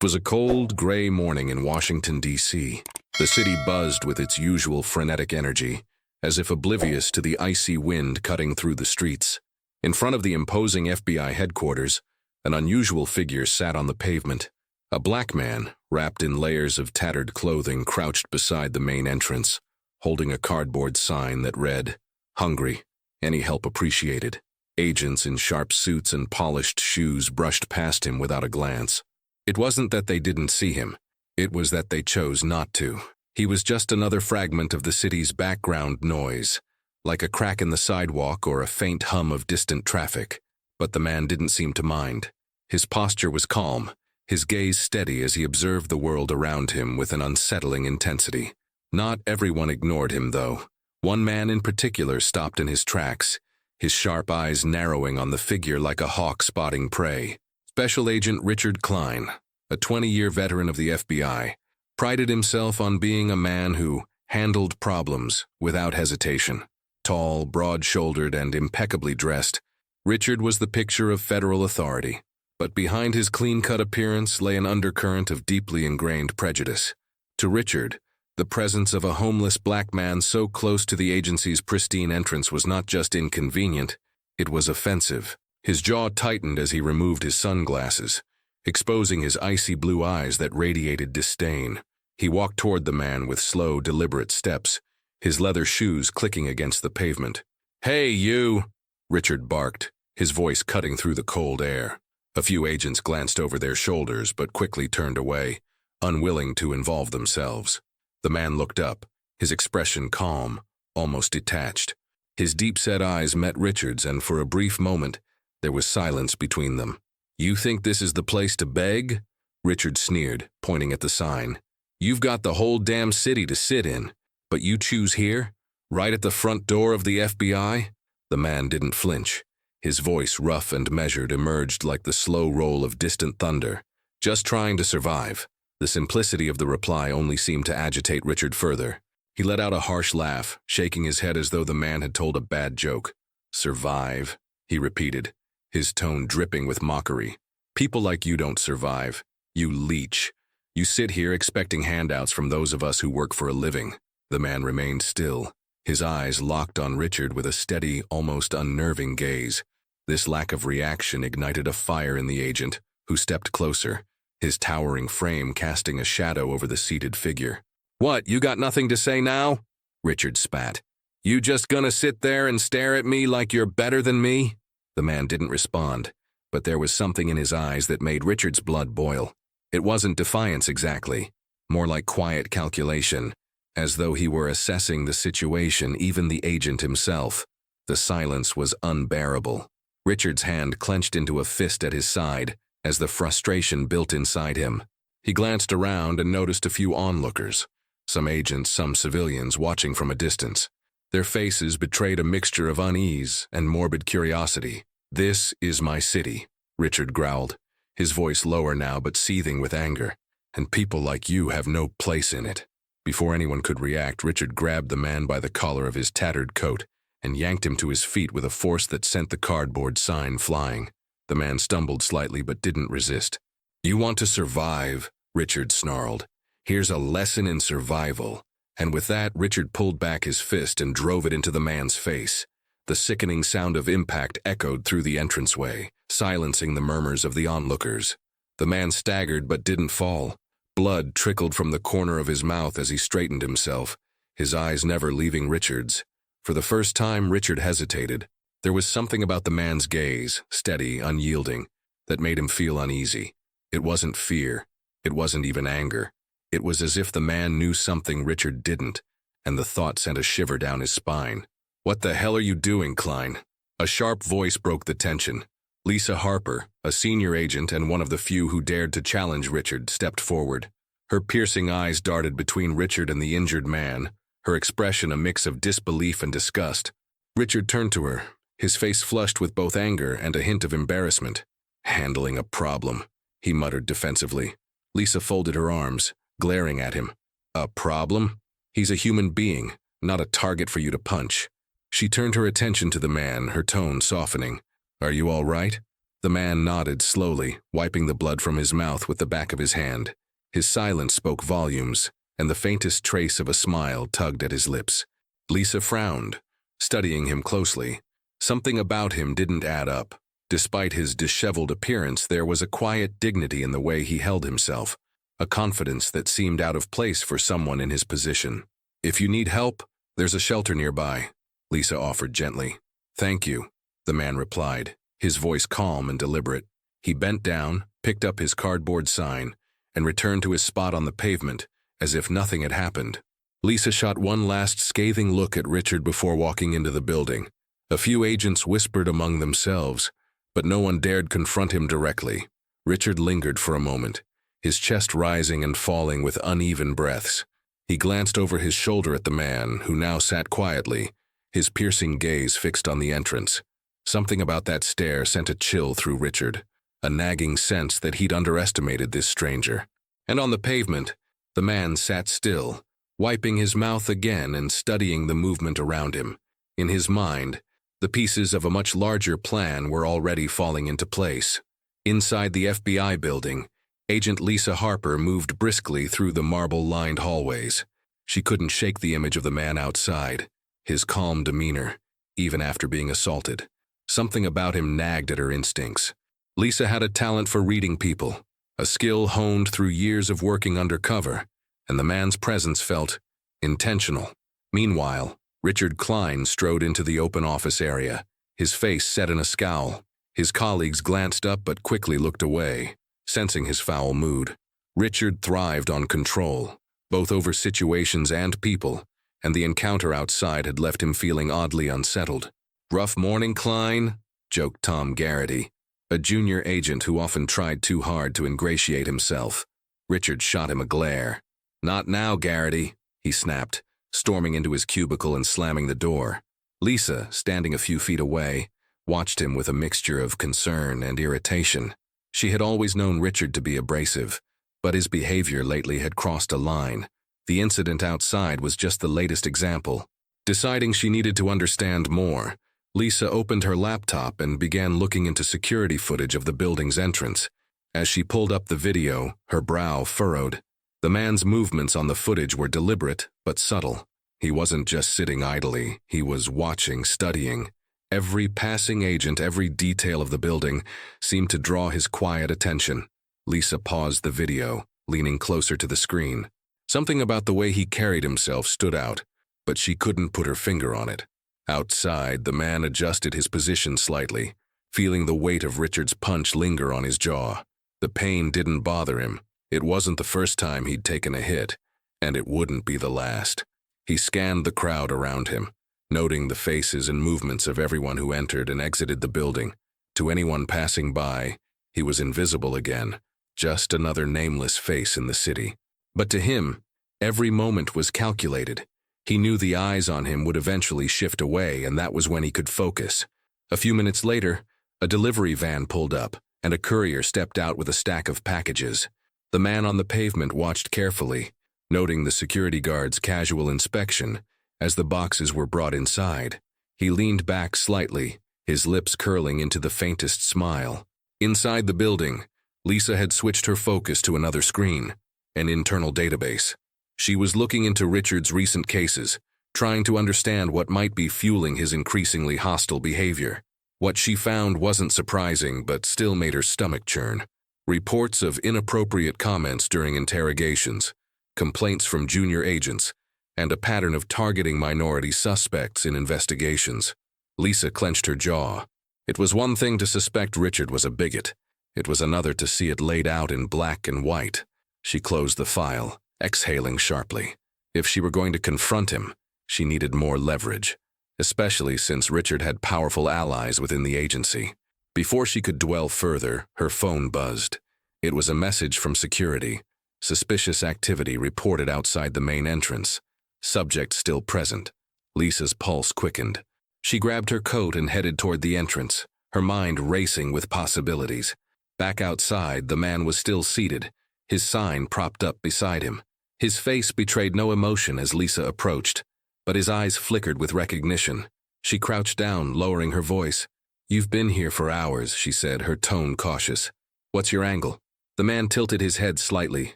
It was a cold, gray morning in Washington, D.C. The city buzzed with its usual frenetic energy, as if oblivious to the icy wind cutting through the streets. In front of the imposing FBI headquarters, an unusual figure sat on the pavement. A black man, wrapped in layers of tattered clothing, crouched beside the main entrance, holding a cardboard sign that read, "Hungry. Any help appreciated." Agents in sharp suits and polished shoes brushed past him without a glance. It wasn't that they didn't see him. It was that they chose not to. He was just another fragment of the city's background noise, like a crack in the sidewalk or a faint hum of distant traffic. But the man didn't seem to mind. His posture was calm, his gaze steady as he observed the world around him with an unsettling intensity. Not everyone ignored him, though. One man in particular stopped in his tracks, his sharp eyes narrowing on the figure like a hawk spotting prey. Special Agent Richard Cline, a 20-year veteran of the FBI, prided himself on being a man who handled problems without hesitation. Tall, broad-shouldered, and impeccably dressed, Richard was the picture of federal authority. But behind his clean-cut appearance lay an undercurrent of deeply ingrained prejudice. To Richard, the presence of a homeless black man so close to the agency's pristine entrance was not just inconvenient, it was offensive. His jaw tightened as he removed his sunglasses, exposing his icy blue eyes that radiated disdain. He walked toward the man with slow, deliberate steps, his leather shoes clicking against the pavement. "Hey, you!" Richard barked, his voice cutting through the cold air. A few agents glanced over their shoulders but quickly turned away, unwilling to involve themselves. The man looked up, his expression calm, almost detached. His deep-set eyes met Richard's, and for a brief moment, there was silence between them. "You think this is the place to beg?" Richard sneered, pointing at the sign. "You've got the whole damn city to sit in, but you choose here, right at the front door of the FBI?" The man didn't flinch. His voice, rough and measured, emerged like the slow roll of distant thunder. "Just trying to survive." The simplicity of the reply only seemed to agitate Richard further. He let out a harsh laugh, shaking his head as though the man had told a bad joke. "Survive," he repeated, his tone dripping with mockery. "People like you don't survive. You leech. You sit here expecting handouts from those of us who work for a living." The man remained still, his eyes locked on Richard with a steady, almost unnerving gaze. This lack of reaction ignited a fire in the agent, who stepped closer, his towering frame casting a shadow over the seated figure. "What, you got nothing to say now?" Richard spat. "You just gonna sit there and stare at me like you're better than me?" The man didn't respond, but there was something in his eyes that made Richard's blood boil. It wasn't defiance exactly, more like quiet calculation, as though he were assessing the situation, even the agent himself. The silence was unbearable. Richard's hand clenched into a fist at his side as the frustration built inside him. He glanced around and noticed a few onlookers, some agents, some civilians watching from a distance. Their faces betrayed a mixture of unease and morbid curiosity. "This is my city," Richard growled, his voice lower now but seething with anger. "And people like you have no place in it." Before anyone could react, Richard grabbed the man by the collar of his tattered coat and yanked him to his feet with a force that sent the cardboard sign flying. The man stumbled slightly but didn't resist. "You want to survive," Richard snarled. "Here's a lesson in survival." And with that, Richard pulled back his fist and drove it into the man's face. The sickening sound of impact echoed through the entranceway, silencing the murmurs of the onlookers. The man staggered but didn't fall. Blood trickled from the corner of his mouth as he straightened himself, his eyes never leaving Richard's. For the first time, Richard hesitated. There was something about the man's gaze, steady, unyielding, that made him feel uneasy. It wasn't fear. It wasn't even anger. It was as if the man knew something Richard didn't, and the thought sent a shiver down his spine. "What the hell are you doing, Cline?" A sharp voice broke the tension. Lisa Harper, a senior agent and one of the few who dared to challenge Richard, stepped forward. Her piercing eyes darted between Richard and the injured man, her expression a mix of disbelief and disgust. Richard turned to her, his face flushed with both anger and a hint of embarrassment. "Handling a problem," he muttered defensively. Lisa folded her arms, glaring at him. "A problem? He's a human being, not a target for you to punch." She turned her attention to the man, her tone softening. "Are you all right?" The man nodded slowly, wiping the blood from his mouth with the back of his hand. His silence spoke volumes, and the faintest trace of a smile tugged at his lips. Lisa frowned, studying him closely. Something about him didn't add up. Despite his disheveled appearance, there was a quiet dignity in the way he held himself, a confidence that seemed out of place for someone in his position. "If you need help, there's a shelter nearby," Lisa offered gently. "Thank you," the man replied, his voice calm and deliberate. He bent down, picked up his cardboard sign, and returned to his spot on the pavement, as if nothing had happened. Lisa shot one last scathing look at Richard before walking into the building. A few agents whispered among themselves, but no one dared confront him directly. Richard lingered for a moment, his chest rising and falling with uneven breaths. He glanced over his shoulder at the man, who now sat quietly, his piercing gaze fixed on the entrance. Something about that stare sent a chill through Richard, a nagging sense that he'd underestimated this stranger. And on the pavement, the man sat still, wiping his mouth again and studying the movement around him. In his mind, the pieces of a much larger plan were already falling into place. Inside the FBI building, Agent Lisa Harper moved briskly through the marble-lined hallways. She couldn't shake the image of the man outside, his calm demeanor, even after being assaulted. Something about him nagged at her instincts. Lisa had a talent for reading people, a skill honed through years of working undercover, and the man's presence felt intentional. Meanwhile, Richard Cline strode into the open office area, his face set in a scowl. His colleagues glanced up but quickly looked away, sensing his foul mood. Richard thrived on control, both over situations and people, and the encounter outside had left him feeling oddly unsettled. "Rough morning, Cline?" joked Tom Garrity, a junior agent who often tried too hard to ingratiate himself. Richard shot him a glare. "Not now, Garrity," he snapped, storming into his cubicle and slamming the door. Lisa, standing a few feet away, watched him with a mixture of concern and irritation. She had always known Richard to be abrasive, but his behavior lately had crossed a line. The incident outside was just the latest example. Deciding she needed to understand more, Lisa opened her laptop and began looking into security footage of the building's entrance. As she pulled up the video, her brow furrowed. The man's movements on the footage were deliberate but subtle. He wasn't just sitting idly, he was watching, studying. Every passing agent, every detail of the building seemed to draw his quiet attention. Lisa paused the video, leaning closer to the screen. Something about the way he carried himself stood out, but she couldn't put her finger on it. Outside, the man adjusted his position slightly, feeling the weight of Richard's punch linger on his jaw. The pain didn't bother him. It wasn't the first time he'd taken a hit, and it wouldn't be the last. He scanned the crowd around him, noting the faces and movements of everyone who entered and exited the building. To anyone passing by, he was invisible again, just another nameless face in the city. But to him, every moment was calculated. He knew the eyes on him would eventually shift away, and that was when he could focus. A few minutes later, a delivery van pulled up, and a courier stepped out with a stack of packages. The man on the pavement watched carefully, noting the security guard's casual inspection as the boxes were brought inside. He leaned back slightly, his lips curling into the faintest smile. Inside the building, Lisa had switched her focus to another screen, an internal database. She was looking into Richard's recent cases, trying to understand what might be fueling his increasingly hostile behavior. What she found wasn't surprising, but still made her stomach churn. Reports of inappropriate comments during interrogations, complaints from junior agents, and a pattern of targeting minority suspects in investigations. Lisa clenched her jaw. It was one thing to suspect Richard was a bigot. It was another to see it laid out in black and white. She closed the file, exhaling sharply. If she were going to confront him, she needed more leverage, especially since Richard had powerful allies within the agency. Before she could dwell further, her phone buzzed. It was a message from security. Suspicious activity reported outside the main entrance. Subject still present. Lisa's pulse quickened. She grabbed her coat and headed toward the entrance, her mind racing with possibilities. Back outside, the man was still seated, his sign propped up beside him. His face betrayed no emotion as Lisa approached, but his eyes flickered with recognition. She crouched down, lowering her voice. "You've been here for hours," she said, her tone cautious. "What's your angle?" The man tilted his head slightly,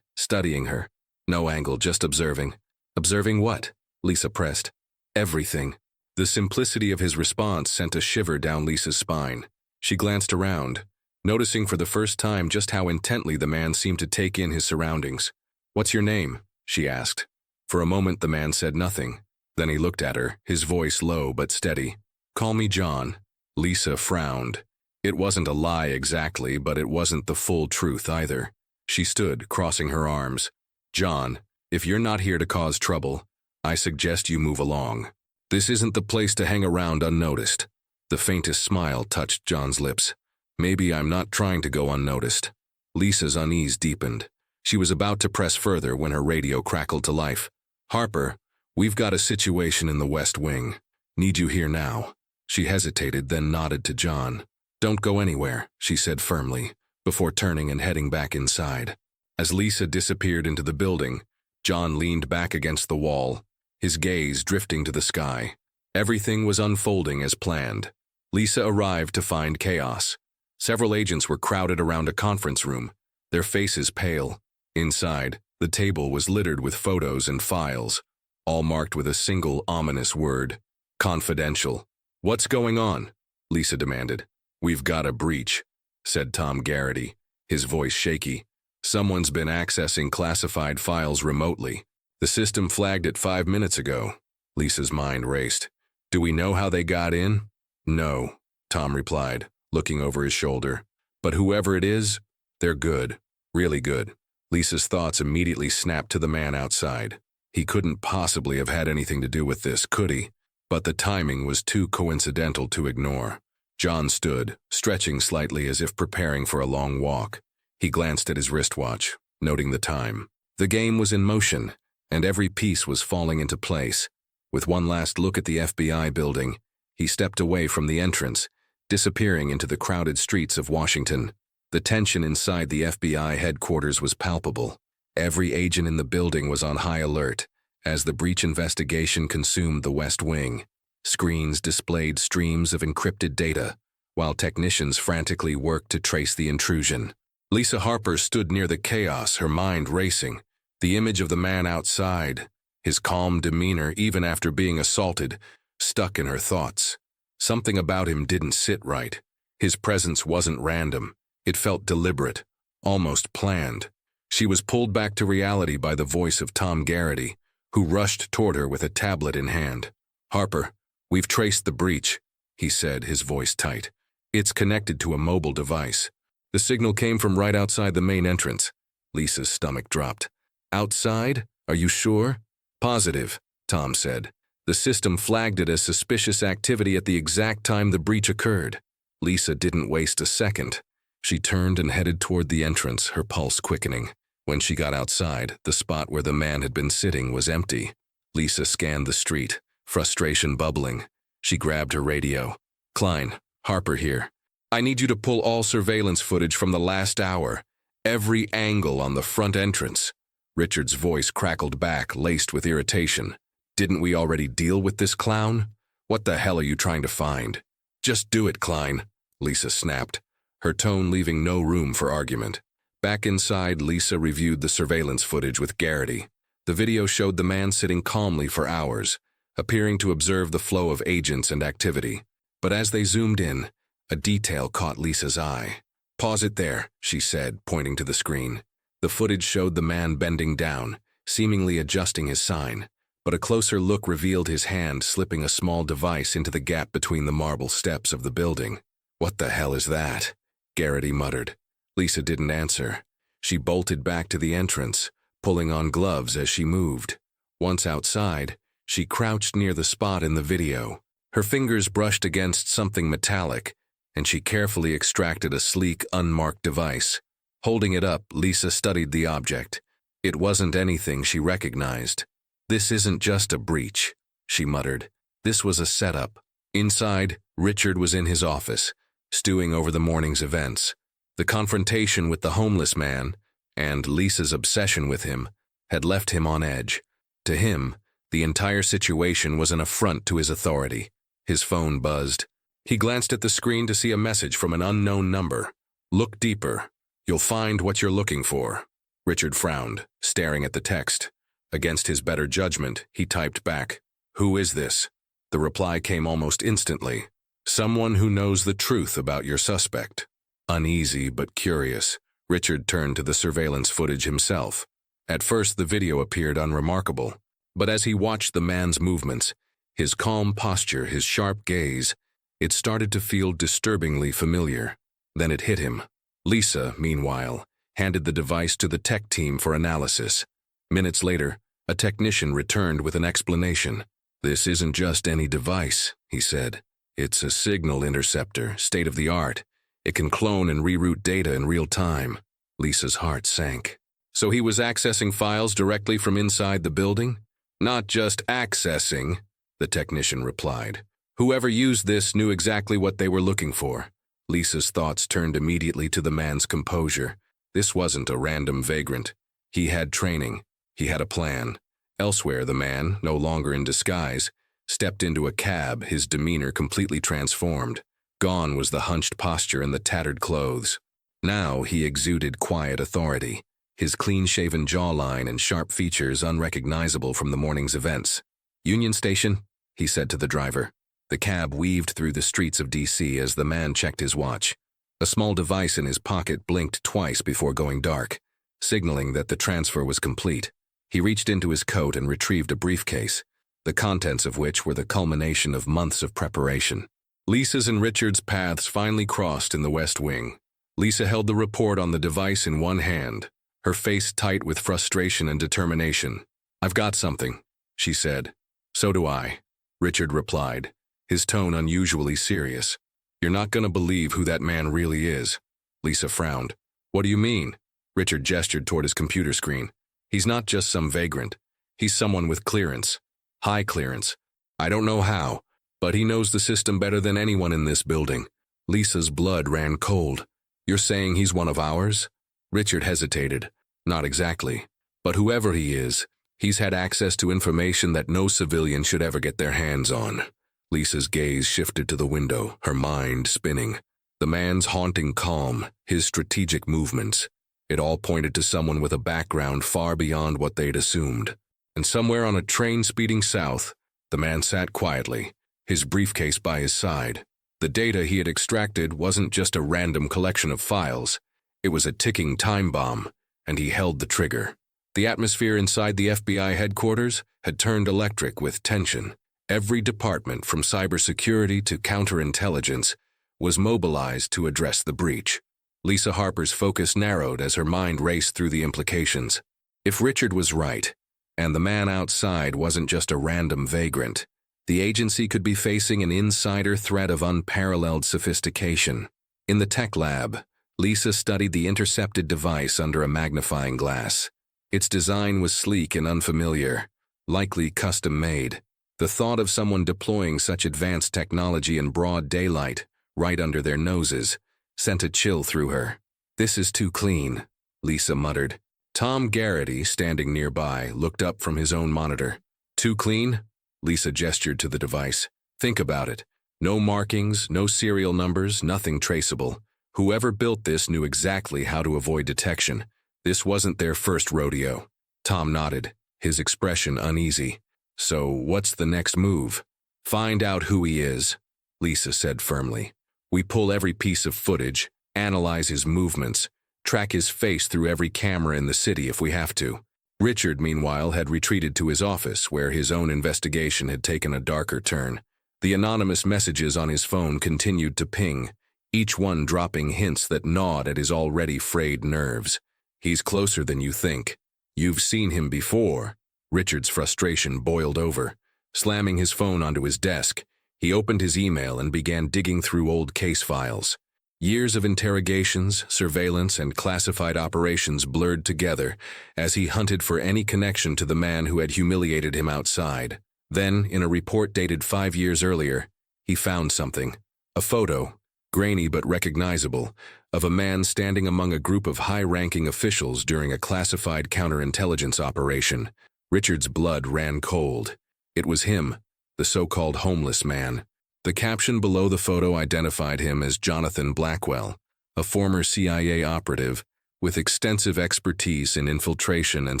studying her. "No angle, just observing." "Observing what?" Lisa pressed. "Everything." The simplicity of his response sent a shiver down Lisa's spine. She glanced around, noticing for the first time just how intently the man seemed to take in his surroundings. "What's your name?" she asked. For a moment the man said nothing. Then he looked at her, his voice low but steady. "Call me John." Lisa frowned. It wasn't a lie exactly, but it wasn't the full truth either. She stood, crossing her arms. "John, if you're not here to cause trouble, I suggest you move along. This isn't the place to hang around unnoticed." The faintest smile touched John's lips. "Maybe I'm not trying to go unnoticed." Lisa's unease deepened. She was about to press further when her radio crackled to life. "Harper, we've got a situation in the West Wing. Need you here now." She hesitated, then nodded to John. "Don't go anywhere," she said firmly, before turning and heading back inside. As Lisa disappeared into the building, John leaned back against the wall, his gaze drifting to the sky. Everything was unfolding as planned. Lisa arrived to find chaos. Several agents were crowded around a conference room, their faces pale. Inside, the table was littered with photos and files, all marked with a single ominous word: confidential. "What's going on?" Lisa demanded. "We've got a breach," said Tom Garrity, his voice shaky. "Someone's been accessing classified files remotely. The system flagged it 5 minutes ago." Lisa's mind raced. "Do we know how they got in?" "No," Tom replied, looking over his shoulder. "But whoever it is, they're good, really good." Lisa's thoughts immediately snapped to the man outside. He couldn't possibly have had anything to do with this, could he? But the timing was too coincidental to ignore. John stood, stretching slightly as if preparing for a long walk. He glanced at his wristwatch, noting the time. The game was in motion, and every piece was falling into place. With one last look at the FBI building, he stepped away from the entrance, disappearing into the crowded streets of Washington. The tension inside the FBI headquarters was palpable. Every agent in the building was on high alert, as the breach investigation consumed the West Wing. Screens displayed streams of encrypted data, while technicians frantically worked to trace the intrusion. Lisa Harper stood near the chaos, her mind racing. The image of the man outside, his calm demeanor even after being assaulted, stuck in her thoughts. Something about him didn't sit right. His presence wasn't random. It felt deliberate, almost planned. She was pulled back to reality by the voice of Tom Garrity, who rushed toward her with a tablet in hand. "Harper, we've traced the breach," he said, his voice tight. "It's connected to a mobile device. The signal came from right outside the main entrance." Lisa's stomach dropped. "Outside? Are you sure?" "Positive," Tom said. "The system flagged it as suspicious activity at the exact time the breach occurred." Lisa didn't waste a second. She turned and headed toward the entrance, her pulse quickening. When she got outside, the spot where the man had been sitting was empty. Lisa scanned the street, frustration bubbling. She grabbed her radio. "Cline, Harper here. I need you to pull all surveillance footage from the last hour. Every angle on the front entrance." Richard's voice crackled back, laced with irritation. "Didn't we already deal with this clown? What the hell are you trying to find?" "Just do it, Cline," Lisa snapped, her tone leaving no room for argument. Back inside, Lisa reviewed the surveillance footage with Garrity. The video showed the man sitting calmly for hours, appearing to observe the flow of agents and activity. But as they zoomed in, a detail caught Lisa's eye. "Pause it there," she said, pointing to the screen. The footage showed the man bending down, seemingly adjusting his sign, but a closer look revealed his hand slipping a small device into the gap between the marble steps of the building. "What the hell is that?" Garrity muttered. Lisa didn't answer. She bolted back to the entrance, pulling on gloves as she moved. Once outside, she crouched near the spot in the video. Her fingers brushed against something metallic, and she carefully extracted a sleek, unmarked device. Holding it up, Lisa studied the object. It wasn't anything she recognized. "This isn't just a breach," she muttered. "This was a setup." Inside, Richard was in his office, stewing over the morning's events. The confrontation with the homeless man, and Lisa's obsession with him, had left him on edge. To him, the entire situation was an affront to his authority. His phone buzzed. He glanced at the screen to see a message from an unknown number. "Look deeper. You'll find what you're looking for." Richard frowned, staring at the text. Against his better judgment, he typed back, "Who is this?" The reply came almost instantly. "Someone who knows the truth about your suspect." Uneasy but curious, Richard turned to the surveillance footage himself. At first, the video appeared unremarkable, but as he watched the man's movements, his calm posture, his sharp gaze, it started to feel disturbingly familiar. Then it hit him. Lisa, meanwhile, handed the device to the tech team for analysis. Minutes later, a technician returned with an explanation. "This isn't just any device," he said. "It's a signal interceptor, state-of-the-art. It can clone and reroute data in real time." Lisa's heart sank. So he was accessing files directly from inside the building? "Not just accessing," the technician replied. "Whoever used this knew exactly what they were looking for." Lisa's thoughts turned immediately to the man's composure. This wasn't a random vagrant. He had training. He had a plan. Elsewhere, the man, no longer in disguise, stepped into a cab, his demeanor completely transformed. Gone was the hunched posture and the tattered clothes. Now he exuded quiet authority, his clean-shaven jawline and sharp features unrecognizable from the morning's events. "Union Station," he said to the driver. The cab weaved through the streets of D.C. as the man checked his watch. A small device in his pocket blinked twice before going dark, signaling that the transfer was complete. He reached into his coat and retrieved a briefcase, the contents of which were the culmination of months of preparation. Lisa's and Richard's paths finally crossed in the West Wing. Lisa held the report on the device in one hand, her face tight with frustration and determination. "I've got something," she said. "So do I," Richard replied, his tone unusually serious. "You're not going to believe who that man really is." Lisa frowned. "What do you mean?" Richard gestured toward his computer screen. "He's not just some vagrant. He's someone with clearance. High clearance. I don't know how, but he knows the system better than anyone in this building." Lisa's blood ran cold. "You're saying he's one of ours?" Richard hesitated. "Not exactly. But whoever he is, he's had access to information that no civilian should ever get their hands on." Lisa's gaze shifted to the window, her mind spinning. The man's haunting calm, his strategic movements. It all pointed to someone with a background far beyond what they'd assumed. And somewhere on a train speeding south, the man sat quietly, his briefcase by his side. The data he had extracted wasn't just a random collection of files. It was a ticking time bomb, and he held the trigger. The atmosphere inside the FBI headquarters had turned electric with tension. Every department, from cybersecurity to counterintelligence, was mobilized to address the breach. Lisa Harper's focus narrowed as her mind raced through the implications. If Richard was right, and the man outside wasn't just a random vagrant, the agency could be facing an insider threat of unparalleled sophistication. In the tech lab, Lisa studied the intercepted device under a magnifying glass. Its design was sleek and unfamiliar, likely custom-made. The thought of someone deploying such advanced technology in broad daylight, right under their noses, sent a chill through her. "This is too clean," Lisa muttered. Tom Garrity, standing nearby, looked up from his own monitor. "Too clean?" Lisa gestured to the device. "Think about it. No markings, no serial numbers, nothing traceable. Whoever built this knew exactly how to avoid detection. This wasn't their first rodeo." Tom nodded, his expression uneasy. "So what's the next move?" "Find out who he is," Lisa said firmly. "We pull every piece of footage, analyze his movements, track his face through every camera in the city if we have to." Richard, meanwhile, had retreated to his office, where his own investigation had taken a darker turn. The anonymous messages on his phone continued to ping, each one dropping hints that gnawed at his already frayed nerves. "He's closer than you think. You've seen him before." Richard's frustration boiled over. Slamming his phone onto his desk, he opened his email and began digging through old case files. Years of interrogations, surveillance, and classified operations blurred together as he hunted for any connection to the man who had humiliated him outside. Then, in a report dated 5 years earlier, he found something. A photo, grainy but recognizable, of a man standing among a group of high-ranking officials during a classified counterintelligence operation. Richard's blood ran cold. It was him, the so-called homeless man. The caption below the photo identified him as Jonathan Blackwell, a former CIA operative with extensive expertise in infiltration and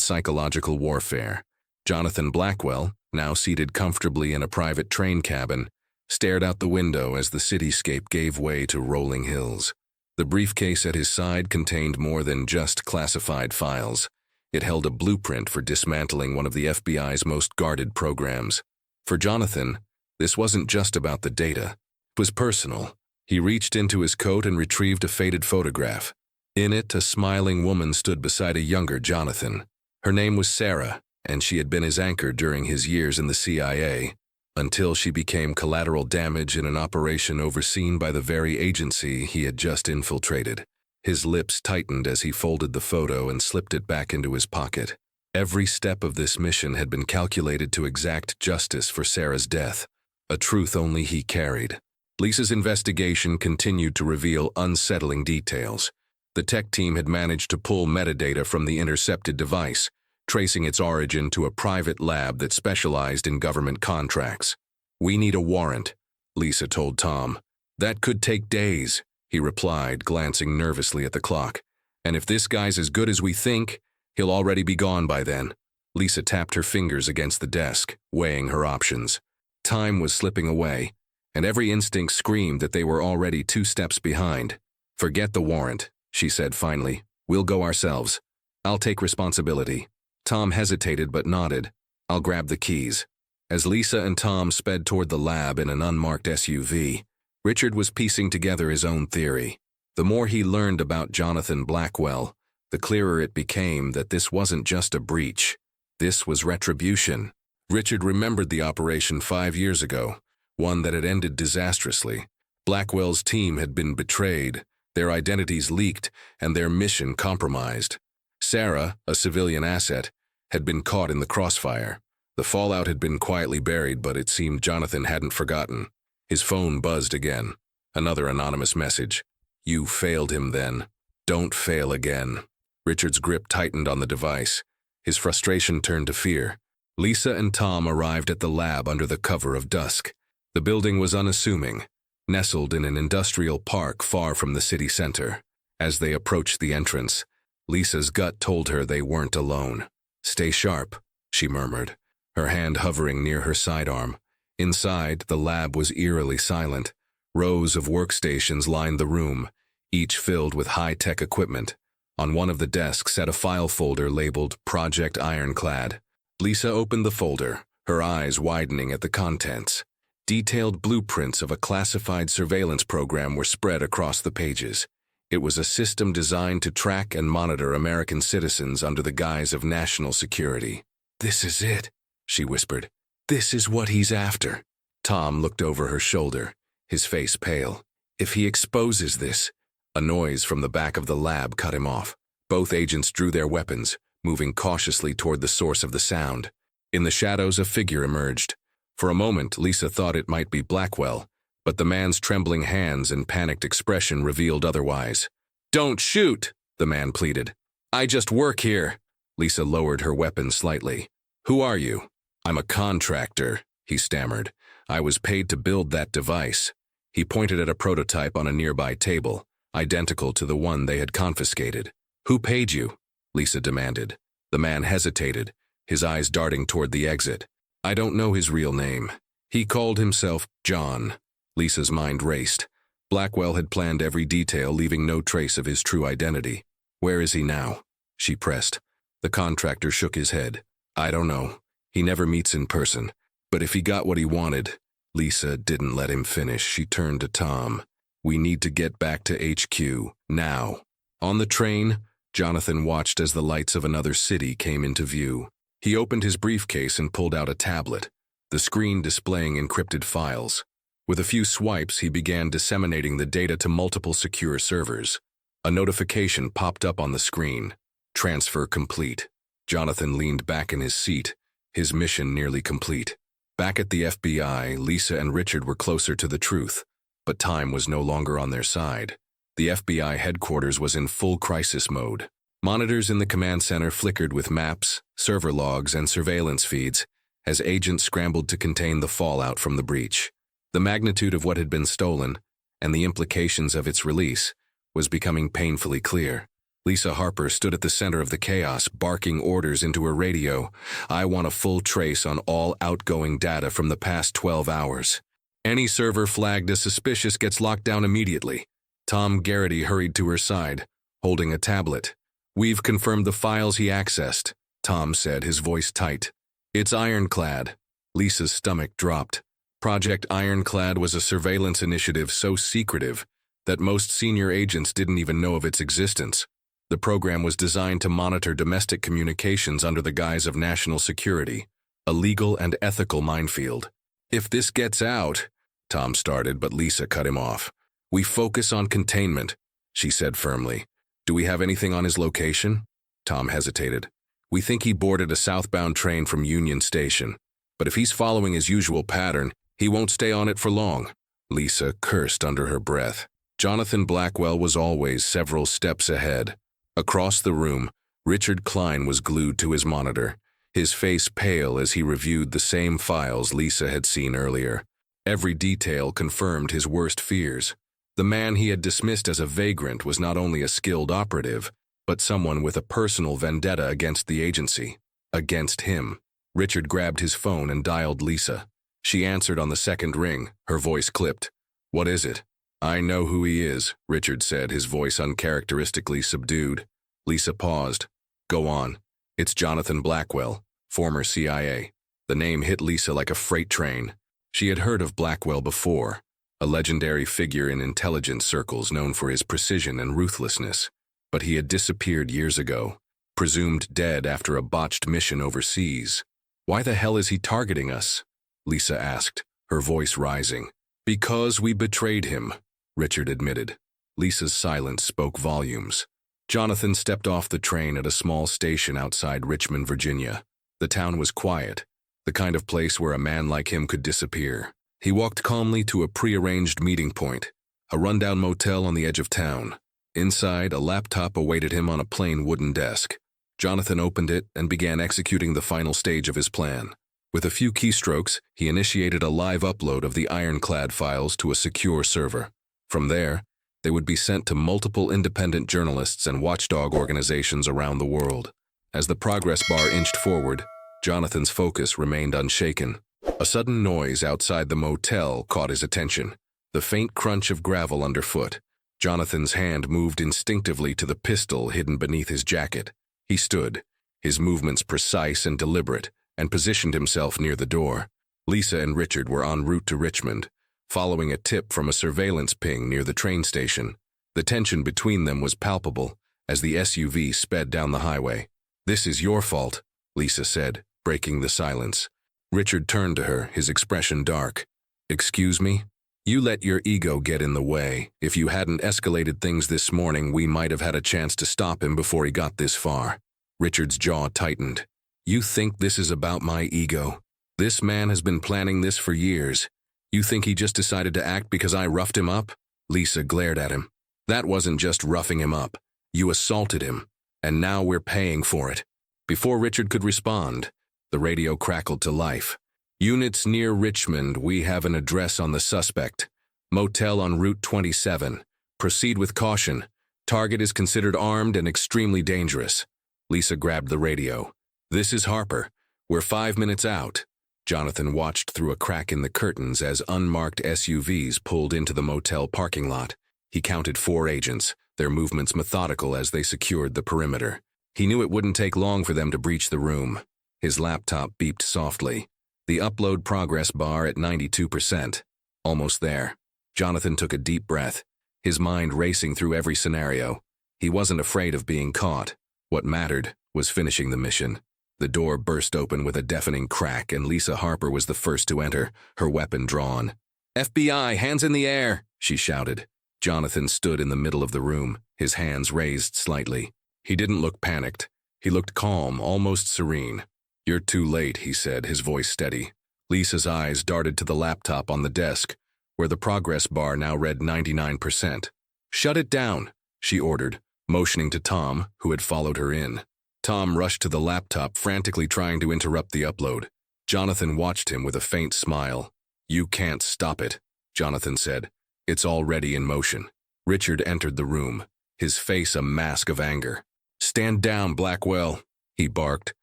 psychological warfare. Jonathan Blackwell, now seated comfortably in a private train cabin, stared out the window as the cityscape gave way to rolling hills. The briefcase at his side contained more than just classified files. It held a blueprint for dismantling one of the FBI's most guarded programs. For Jonathan, this wasn't just about the data. It was personal. He reached into his coat and retrieved a faded photograph. In it, a smiling woman stood beside a younger Jonathan. Her name was Sarah, and she had been his anchor during his years in the CIA, until she became collateral damage in an operation overseen by the very agency he had just infiltrated. His lips tightened as he folded the photo and slipped it back into his pocket. Every step of this mission had been calculated to exact justice for Sarah's death, a truth only he carried. Lisa's investigation continued to reveal unsettling details. The tech team had managed to pull metadata from the intercepted device, tracing its origin to a private lab that specialized in government contracts. "We need a warrant," Lisa told Tom. "That could take days," he replied, glancing nervously at the clock. "And if this guy's as good as we think, he'll already be gone by then." Lisa tapped her fingers against the desk, weighing her options. Time was slipping away, and every instinct screamed that they were already 2 steps behind. "Forget the warrant," she said finally. "We'll go ourselves. I'll take responsibility." Tom hesitated but nodded. "I'll grab the keys." As Lisa and Tom sped toward the lab in an unmarked SUV, Richard was piecing together his own theory. The more he learned about Jonathan Blackwell, the clearer it became that this wasn't just a breach. This was retribution. Richard remembered the operation 5 years ago, one that had ended disastrously. Blackwell's team had been betrayed, their identities leaked, and their mission compromised. Sarah, a civilian asset, had been caught in the crossfire. The fallout had been quietly buried, but it seemed Jonathan hadn't forgotten. His phone buzzed again. Another anonymous message. "You failed him then. Don't fail again." Richard's grip tightened on the device. His frustration turned to fear. Lisa and Tom arrived at the lab under the cover of dusk. The building was unassuming, nestled in an industrial park far from the city center. As they approached the entrance, Lisa's gut told her they weren't alone. "Stay sharp," she murmured, her hand hovering near her sidearm. Inside, the lab was eerily silent. Rows of workstations lined the room, each filled with high-tech equipment. On one of the desks sat a file folder labeled Project Ironclad. Lisa opened the folder, her eyes widening at the contents. Detailed blueprints of a classified surveillance program were spread across the pages. It was a system designed to track and monitor American citizens under the guise of national security. "This is it," she whispered. "This is what he's after." Tom looked over her shoulder, his face pale. "If he exposes this—" A noise from the back of the lab cut him off. Both agents drew their weapons, moving cautiously toward the source of the sound. In the shadows, a figure emerged. For a moment, Lisa thought it might be Blackwell, but the man's trembling hands and panicked expression revealed otherwise. "Don't shoot," the man pleaded. "I just work here." Lisa lowered her weapon slightly. "Who are you?" "I'm a contractor," he stammered. "I was paid to build that device." He pointed at a prototype on a nearby table, identical to the one they had confiscated. "Who paid you?" Lisa demanded. The man hesitated, his eyes darting toward the exit. "I don't know his real name. He called himself John." Lisa's mind raced. Blackwell had planned every detail, leaving no trace of his true identity. "Where is he now?" she pressed. The contractor shook his head. "I don't know. He never meets in person. But if he got what he wanted—" Lisa didn't let him finish. She turned to Tom. "We need to get back to HQ, now." On the train, Jonathan watched as the lights of another city came into view. He opened his briefcase and pulled out a tablet, the screen displaying encrypted files. With a few swipes, he began disseminating the data to multiple secure servers. A notification popped up on the screen. "Transfer complete." Jonathan leaned back in his seat, his mission nearly complete. Back at the FBI, Lisa and Richard were closer to the truth, but time was no longer on their side. The FBI headquarters was in full crisis mode. Monitors in the command center flickered with maps, server logs, and surveillance feeds as agents scrambled to contain the fallout from the breach. The magnitude of what had been stolen, and the implications of its release, was becoming painfully clear. Lisa Harper stood at the center of the chaos, barking orders into her radio. "I want a full trace on all outgoing data from the past 12 hours. Any server flagged as suspicious gets locked down immediately." Tom Garrity hurried to her side, holding a tablet. "We've confirmed the files he accessed," Tom said, his voice tight. "It's Ironclad." Lisa's stomach dropped. Project Ironclad was a surveillance initiative so secretive that most senior agents didn't even know of its existence. The program was designed to monitor domestic communications under the guise of national security, a legal and ethical minefield. "If this gets out," Tom started, but Lisa cut him off. "We focus on containment," she said firmly. "Do we have anything on his location?" Tom hesitated. "We think he boarded a southbound train from Union Station, but if he's following his usual pattern, he won't stay on it for long." Lisa cursed under her breath. Jonathan Blackwell was always several steps ahead. Across the room, Richard Cline was glued to his monitor, his face pale as he reviewed the same files Lisa had seen earlier. Every detail confirmed his worst fears. The man he had dismissed as a vagrant was not only a skilled operative, but someone with a personal vendetta against the agency. Against him. Richard grabbed his phone and dialed Lisa. She answered on the second ring, her voice clipped. "What is it?" "I know who he is," Richard said, his voice uncharacteristically subdued. Lisa paused. "Go on." "It's Jonathan Blackwell, former CIA." The name hit Lisa like a freight train. She had heard of Blackwell before, a legendary figure in intelligence circles known for his precision and ruthlessness. But he had disappeared years ago, presumed dead after a botched mission overseas. "Why the hell is he targeting us?" Lisa asked, her voice rising. "Because we betrayed him," Richard admitted. Lisa's silence spoke volumes. Jonathan stepped off the train at a small station outside Richmond, Virginia. The town was quiet, the kind of place where a man like him could disappear. He walked calmly to a prearranged meeting point, a rundown motel on the edge of town. Inside, a laptop awaited him on a plain wooden desk. Jonathan opened it and began executing the final stage of his plan. With a few keystrokes, he initiated a live upload of the Ironclad files to a secure server. From there, they would be sent to multiple independent journalists and watchdog organizations around the world. As the progress bar inched forward, Jonathan's focus remained unshaken. A sudden noise outside the motel caught his attention, the faint crunch of gravel underfoot. Jonathan's hand moved instinctively to the pistol hidden beneath his jacket. He stood, his movements precise and deliberate, and positioned himself near the door. Lisa and Richard were en route to Richmond, following a tip from a surveillance ping near the train station. The tension between them was palpable as the SUV sped down the highway. "This is your fault," Lisa said, breaking the silence. Richard turned to her, his expression dark. "Excuse me? You let your ego get in the way. If you hadn't escalated things this morning, we might have had a chance to stop him before he got this far." Richard's jaw tightened. "You think this is about my ego? This man has been planning this for years. You think he just decided to act because I roughed him up?" Lisa glared at him. "That wasn't just roughing him up. You assaulted him, and now we're paying for it." Before Richard could respond, the radio crackled to life. "Units near Richmond, we have an address on the suspect. Motel on Route 27. Proceed with caution. Target is considered armed and extremely dangerous." Lisa grabbed the radio. "This is Harper. We're 5 minutes out." Jonathan watched through a crack in the curtains as unmarked SUVs pulled into the motel parking lot. He counted 4 agents, their movements methodical as they secured the perimeter. He knew it wouldn't take long for them to breach the room. His laptop beeped softly. The upload progress bar at 92%. Almost there. Jonathan took a deep breath, his mind racing through every scenario. He wasn't afraid of being caught. What mattered was finishing the mission. The door burst open with a deafening crack, and Lisa Harper was the first to enter, her weapon drawn. "FBI, hands in the air!" she shouted. Jonathan stood in the middle of the room, his hands raised slightly. He didn't look panicked. He looked calm, almost serene. "You're too late," he said, his voice steady. Lisa's eyes darted to the laptop on the desk, where the progress bar now read 99%. "Shut it down," she ordered, motioning to Tom, who had followed her in. Tom rushed to the laptop, frantically trying to interrupt the upload. Jonathan watched him with a faint smile. "You can't stop it," Jonathan said. "It's already in motion." Richard entered the room, his face a mask of anger. "Stand down, Blackwell," he barked.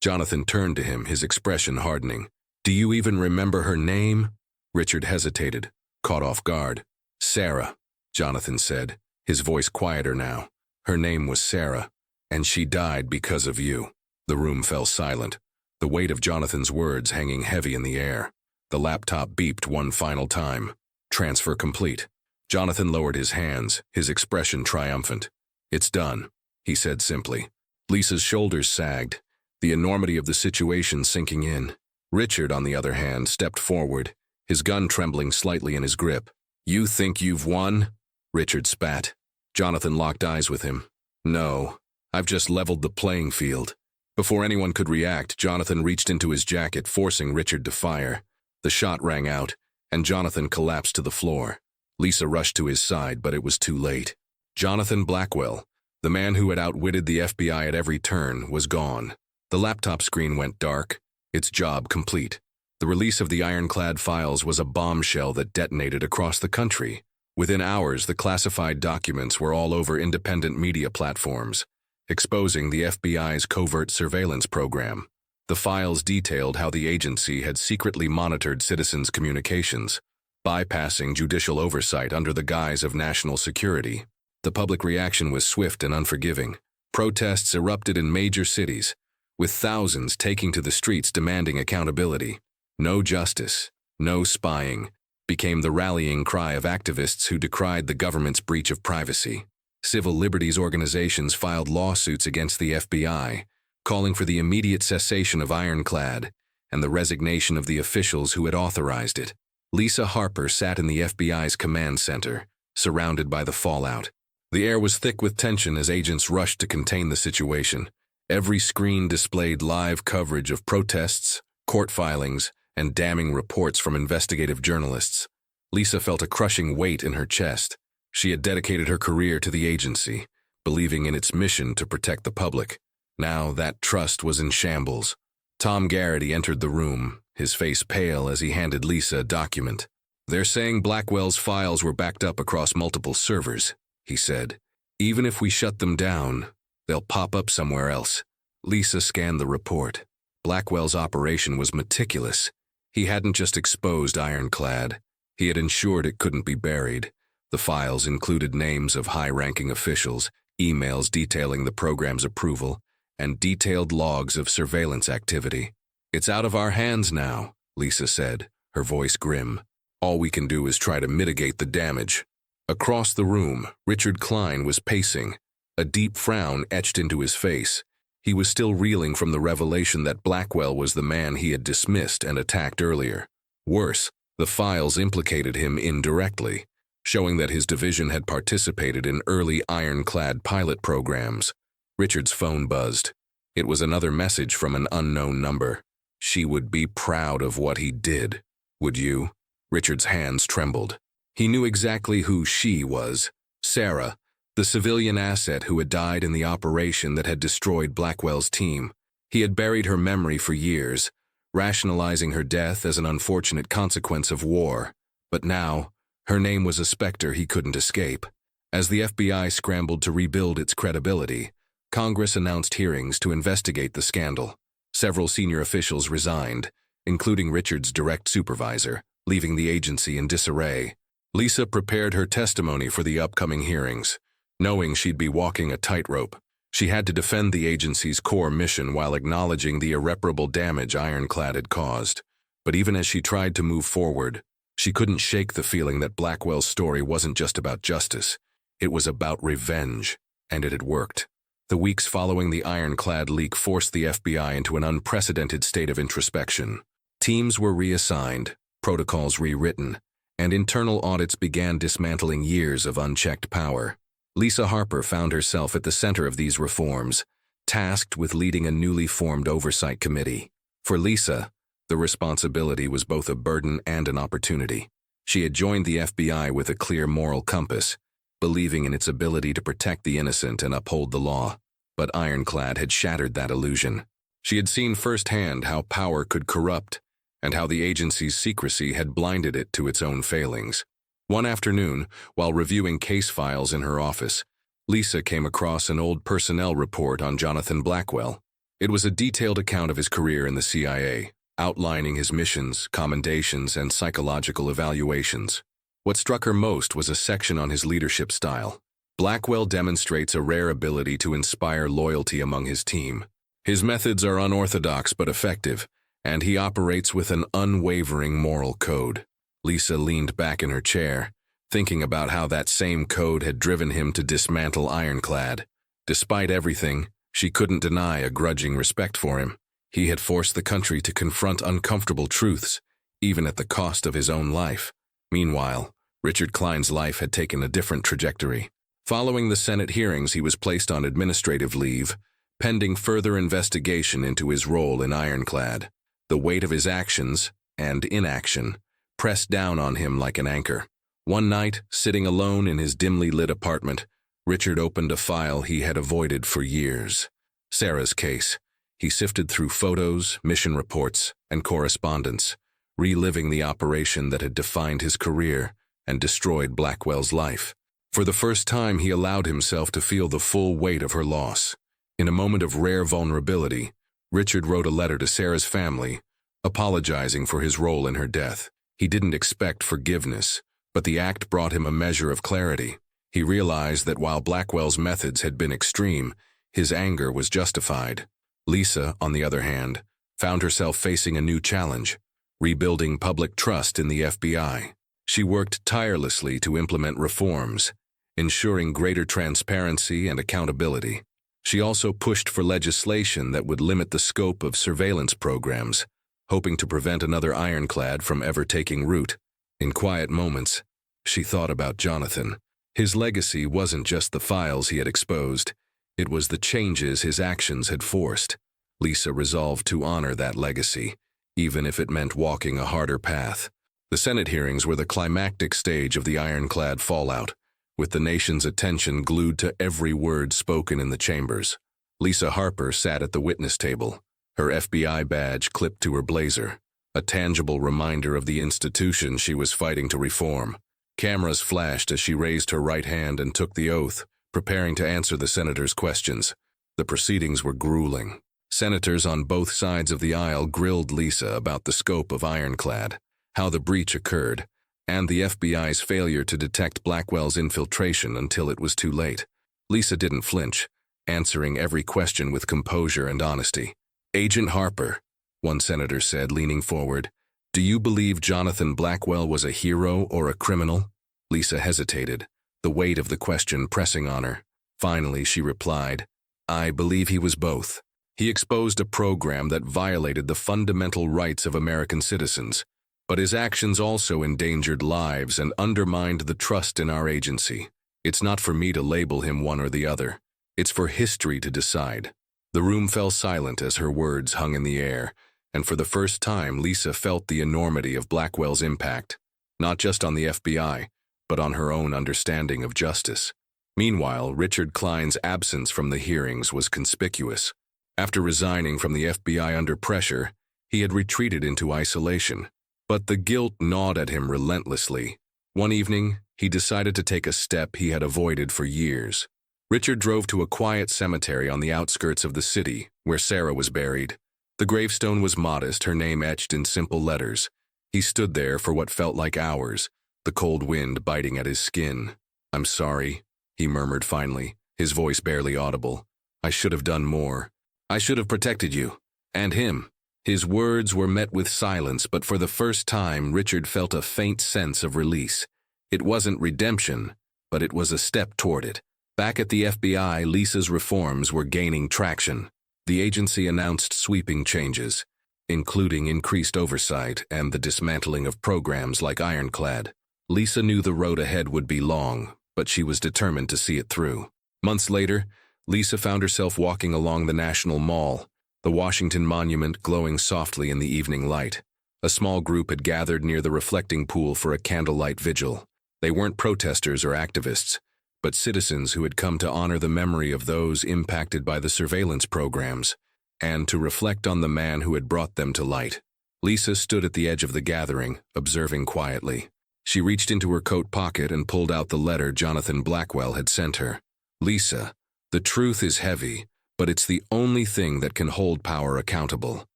Jonathan turned to him, his expression hardening. "Do you even remember her name?" Richard hesitated, caught off guard. "Sarah," Jonathan said, his voice quieter now. "Her name was Sarah, and she died because of you." The room fell silent, the weight of Jonathan's words hanging heavy in the air. The laptop beeped one final time. Transfer complete. Jonathan lowered his hands, his expression triumphant. "It's done," he said simply. Lisa's shoulders sagged, the enormity of the situation sinking in. Richard, on the other hand, stepped forward, his gun trembling slightly in his grip. "You think you've won?" Richard spat. Jonathan locked eyes with him. "No, I've just leveled the playing field." Before anyone could react, Jonathan reached into his jacket, forcing Richard to fire. The shot rang out, and Jonathan collapsed to the floor. Lisa rushed to his side, but it was too late. Jonathan Blackwell, the man who had outwitted the FBI at every turn, was gone. The laptop screen went dark, its job complete. The release of the ironclad files was a bombshell that detonated across the country. Within hours, the classified documents were all over independent media platforms, exposing the FBI's covert surveillance program. The files detailed how the agency had secretly monitored citizens' communications, bypassing judicial oversight under the guise of national security. The public reaction was swift and unforgiving. Protests erupted in major cities, with thousands taking to the streets demanding accountability. "No justice, no spying," became the rallying cry of activists who decried the government's breach of privacy. Civil liberties organizations filed lawsuits against the FBI, calling for the immediate cessation of Ironclad and the resignation of the officials who had authorized it. Lisa Harper sat in the FBI's command center, surrounded by the fallout. The air was thick with tension as agents rushed to contain the situation. Every screen displayed live coverage of protests, court filings, and damning reports from investigative journalists. Lisa felt a crushing weight in her chest. She had dedicated her career to the agency, believing in its mission to protect the public. Now that trust was in shambles. Tom Garrity entered the room, his face pale as he handed Lisa a document. "They're saying Blackwell's files were backed up across multiple servers," he said. "Even if we shut them down, they'll pop up somewhere else." Lisa scanned the report. Blackwell's operation was meticulous. He hadn't just exposed Ironclad. He had ensured it couldn't be buried. The files included names of high-ranking officials, emails detailing the program's approval, and detailed logs of surveillance activity. "It's out of our hands now," Lisa said, her voice grim. "All we can do is try to mitigate the damage." Across the room, Richard Cline was pacing, a deep frown etched into his face. He was still reeling from the revelation that Blackwell was the man he had dismissed and attacked earlier. Worse, the files implicated him indirectly, showing that his division had participated in early Ironclad pilot programs. Richard's phone buzzed. It was another message from an unknown number. "She would be proud of what he did. Would you?" Richard's hands trembled. He knew exactly who she was. Sarah, the civilian asset who had died in the operation that had destroyed Blackwell's team. He had buried her memory for years, rationalizing her death as an unfortunate consequence of war. But now, her name was a specter he couldn't escape. As the FBI scrambled to rebuild its credibility, Congress announced hearings to investigate the scandal. Several senior officials resigned, including Richard's direct supervisor, leaving the agency in disarray. Lisa prepared her testimony for the upcoming hearings, knowing she'd be walking a tightrope. She had to defend the agency's core mission while acknowledging the irreparable damage Ironclad had caused. But even as she tried to move forward, she couldn't shake the feeling that Blackwell's story wasn't just about justice. It was about revenge, and it had worked. The weeks following the Ironclad leak forced the FBI into an unprecedented state of introspection. Teams were reassigned, protocols rewritten, and internal audits began dismantling years of unchecked power. Lisa Harper found herself at the center of these reforms, tasked with leading a newly formed oversight committee. For Lisa, the responsibility was both a burden and an opportunity. She had joined the FBI with a clear moral compass, believing in its ability to protect the innocent and uphold the law. But Ironclad had shattered that illusion. She had seen firsthand how power could corrupt, and how the agency's secrecy had blinded it to its own failings. One afternoon, while reviewing case files in her office, Lisa came across an old personnel report on Jonathan Blackwell. It was a detailed account of his career in the CIA, outlining his missions, commendations, and psychological evaluations. What struck her most was a section on his leadership style. Blackwell demonstrates a rare ability to inspire loyalty among his team. His methods are unorthodox but effective, and he operates with an unwavering moral code. Lisa leaned back in her chair, thinking about how that same code had driven him to dismantle Ironclad. Despite everything, she couldn't deny a grudging respect for him. He had forced the country to confront uncomfortable truths, even at the cost of his own life. Meanwhile, Richard Cline's life had taken a different trajectory. Following the Senate hearings, he was placed on administrative leave, pending further investigation into his role in Ironclad. The weight of his actions, and inaction, pressed down on him like an anchor. One night, sitting alone in his dimly lit apartment, Richard opened a file he had avoided for years. Sarah's case. He sifted through photos, mission reports, and correspondence, reliving the operation that had defined his career and destroyed Blackwell's life. For the first time, he allowed himself to feel the full weight of her loss. In a moment of rare vulnerability, Richard wrote a letter to Sarah's family, apologizing for his role in her death. He didn't expect forgiveness, but the act brought him a measure of clarity. He realized that while Blackwell's methods had been extreme, his anger was justified. Lisa, on the other hand, found herself facing a new challenge: rebuilding public trust in the FBI. She worked tirelessly to implement reforms, ensuring greater transparency and accountability. She also pushed for legislation that would limit the scope of surveillance programs, hoping to prevent another Ironclad from ever taking root. In quiet moments, she thought about Jonathan. His legacy wasn't just the files he had exposed, it was the changes his actions had forced. Lisa resolved to honor that legacy, even if it meant walking a harder path. The Senate hearings were the climactic stage of the Ironclad fallout, with the nation's attention glued to every word spoken in the chambers. Lisa Harper sat at the witness table, her FBI badge clipped to her blazer, a tangible reminder of the institution she was fighting to reform. Cameras flashed as she raised her right hand and took the oath, preparing to answer the senator's questions. The proceedings were grueling. Senators on both sides of the aisle grilled Lisa about the scope of Ironclad, how the breach occurred, and the FBI's failure to detect Blackwell's infiltration until it was too late. Lisa didn't flinch, answering every question with composure and honesty. "Agent Harper," one senator said, leaning forward, "do you believe Jonathan Blackwell was a hero or a criminal?" Lisa hesitated, the weight of the question pressing on her. Finally, she replied, "I believe he was both. He exposed a program that violated the fundamental rights of American citizens, but his actions also endangered lives and undermined the trust in our agency. It's not for me to label him one or the other. It's for history to decide." The room fell silent as her words hung in the air, and for the first time Lisa felt the enormity of Blackwell's impact, not just on the FBI, but on her own understanding of justice. Meanwhile, Richard Cline's absence from the hearings was conspicuous. After resigning from the FBI under pressure, he had retreated into isolation. But the guilt gnawed at him relentlessly. One evening, he decided to take a step he had avoided for years. Richard drove to a quiet cemetery on the outskirts of the city, where Sarah was buried. The gravestone was modest, her name etched in simple letters. He stood there for what felt like hours, the cold wind biting at his skin. "I'm sorry," he murmured finally, his voice barely audible. "I should have done more. I should have protected you. And him." His words were met with silence, but for the first time, Richard felt a faint sense of release. It wasn't redemption, but it was a step toward it. Back at the FBI, Lisa's reforms were gaining traction. The agency announced sweeping changes, including increased oversight and the dismantling of programs like Ironclad. Lisa knew the road ahead would be long, but she was determined to see it through. Months later, Lisa found herself walking along the National Mall, the Washington Monument glowing softly in the evening light. A small group had gathered near the reflecting pool for a candlelight vigil. They weren't protesters or activists, but citizens who had come to honor the memory of those impacted by the surveillance programs, and to reflect on the man who had brought them to light. Lisa stood at the edge of the gathering, observing quietly. She reached into her coat pocket and pulled out the letter Jonathan Blackwell had sent her. Lisa, the truth is heavy, but it's the only thing that can hold power accountable.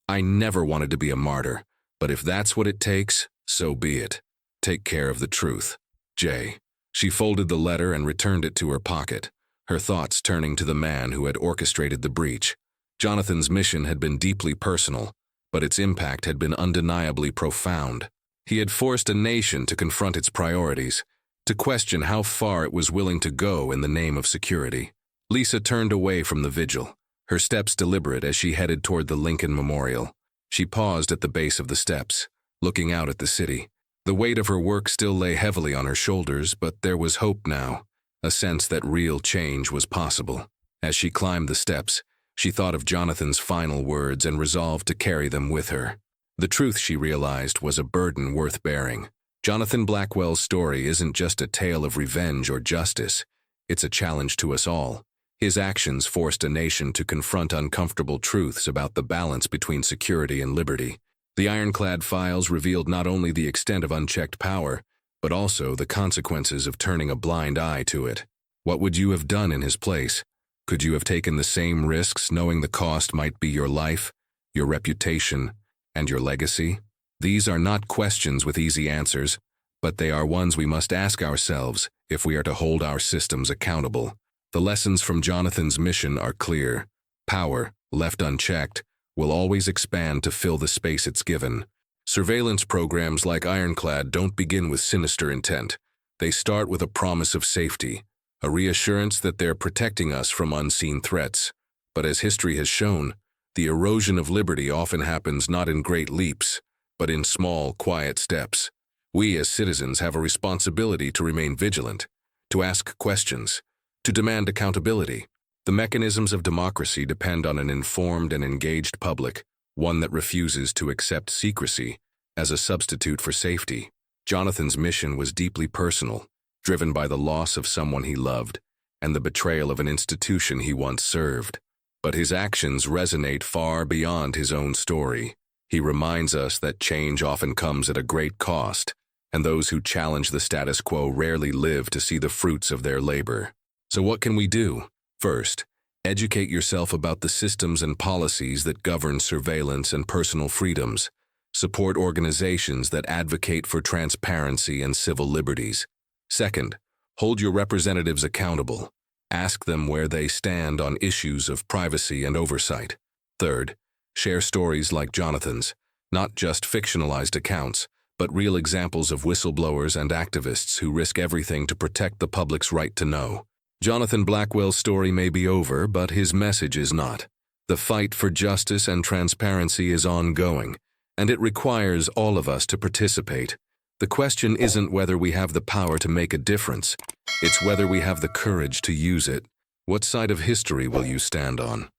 I never wanted to be a martyr, but if that's what it takes, so be it. Take care of the truth. J. She folded the letter and returned it to her pocket, her thoughts turning to the man who had orchestrated the breach. Jonathan's mission had been deeply personal, but its impact had been undeniably profound. He had forced a nation to confront its priorities, to question how far it was willing to go in the name of security. Lisa turned away from the vigil, her steps deliberate as she headed toward the Lincoln Memorial. She paused at the base of the steps, looking out at the city. The weight of her work still lay heavily on her shoulders, but there was hope now, a sense that real change was possible. As she climbed the steps, she thought of Jonathan's final words and resolved to carry them with her. The truth, she realized, was a burden worth bearing. Jonathan Blackwell's story isn't just a tale of revenge or justice. It's a challenge to us all. His actions forced a nation to confront uncomfortable truths about the balance between security and liberty. The ironclad files revealed not only the extent of unchecked power, but also the consequences of turning a blind eye to it. What would you have done in his place? Could you have taken the same risks knowing the cost might be your life, your reputation, and your legacy? These are not questions with easy answers, but they are ones we must ask ourselves if we are to hold our systems accountable. The lessons from Jonathan's mission are clear. Power, left unchecked, will always expand to fill the space it's given. Surveillance programs like Ironclad don't begin with sinister intent. They start with a promise of safety, a reassurance that they're protecting us from unseen threats. But as history has shown, the erosion of liberty often happens not in great leaps, but in small, quiet steps. We as citizens have a responsibility to remain vigilant, to ask questions, to demand accountability. The mechanisms of democracy depend on an informed and engaged public, one that refuses to accept secrecy as a substitute for safety. Jonathan's mission was deeply personal, driven by the loss of someone he loved and the betrayal of an institution he once served. But his actions resonate far beyond his own story. He reminds us that change often comes at a great cost, and those who challenge the status quo rarely live to see the fruits of their labor. So what can we do? First, educate yourself about the systems and policies that govern surveillance and personal freedoms. Support organizations that advocate for transparency and civil liberties. Second, hold your representatives accountable. Ask them where they stand on issues of privacy and oversight. Third, share stories like Jonathan's, not just fictionalized accounts, but real examples of whistleblowers and activists who risk everything to protect the public's right to know. Jonathan Blackwell's story may be over, but his message is not. The fight for justice and transparency is ongoing, and it requires all of us to participate. The question isn't whether we have the power to make a difference, it's whether we have the courage to use it. What side of history will you stand on?